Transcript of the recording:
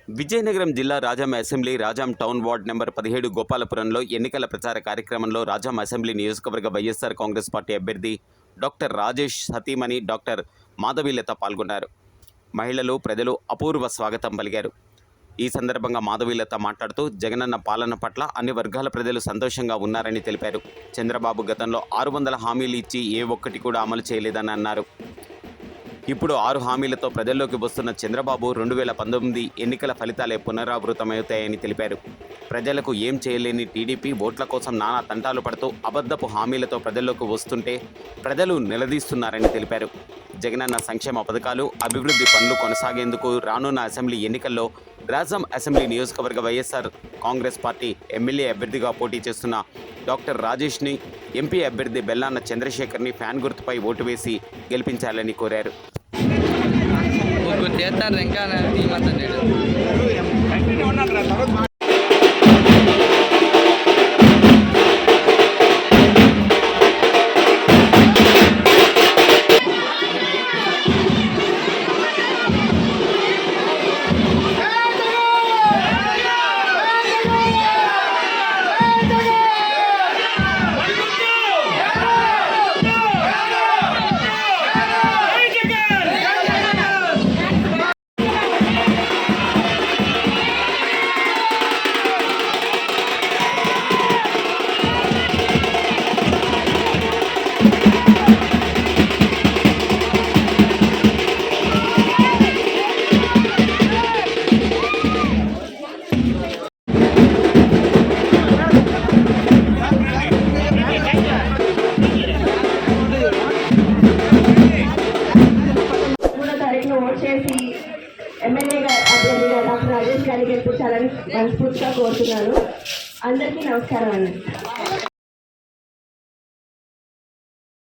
విజయనగరం జిల్లా Rajam assembly Rajam town ward number 17 గోపాలపురంలో ఎన్నికల ప్రచార కార్యక్రమంలో రాజాం అసెంబ్లీ నియోజకవర్గ వైఎస్ఆర్ కాంగ్రెస్ పార్టీ అభ్యర్థి డాక్టర్ రాజేష్ సతీమణి డాక్టర్ మాధవీలత పాల్గొన్నారు. మహిళలు ప్రజలు అపూర్వ స్వాగతం పలికారు. ఈ సందర్భంగా మాధవీలత మాట్లాడుతూ జగనన్న పాలన పట్ల అన్ని వర్గాల ప్రజలు సంతోషంగా ఉన్నారని తెలిపారు. చంద్రబాబు గతంలో 600 హామీలు ఇచ్చి ఏ ఒక్కటి కూడా అమలు చేయలేదని అన్నారు. ఇప్పుడు 6 హామీలతో ప్రజల్లోకి వస్తున్న చంద్రబాబు 2019 ఎన్నికల ఫలితాలే పునరావృతమవుతాయని తెలిపారు. ప్రజలకు ఏం చేయలేని టీడీపీ ఓట్ల కోసం నానా తంటాలు పడుతూ అబద్ధపు హామీలతో ప్రజల్లోకి వస్తుంటే ప్రజలు నిలదీస్తున్నారని తెలిపారు. జగనన్న సంక్షేమ పథకాలు, అభివృద్ధి పనులు కొనసాగేందుకు రానున్న అసెంబ్లీ ఎన్నికల్లో రాజాం అసెంబ్లీ నియోజకవర్గ వైఎస్ఆర్ కాంగ్రెస్ పార్టీ ఎమ్మెల్యే అభ్యర్థిగా పోటీ చేస్తున్న డాక్టర్ రాజేష్ని, ఎంపీ అభ్యర్థి బెల్లాన చంద్రశేఖర్ని ఫ్యాన్ గుర్తుపై ఓటు వేసి గెలిపించాలని కోరారు. ఎమ్మెల్యేగా అభ్యర్థిగా డాక్టర్ రాజేష్ గారిని గెలిపించాలని మనస్ఫూర్తిగా కోరుతున్నాను. అందరికీ నమస్కారం అండి.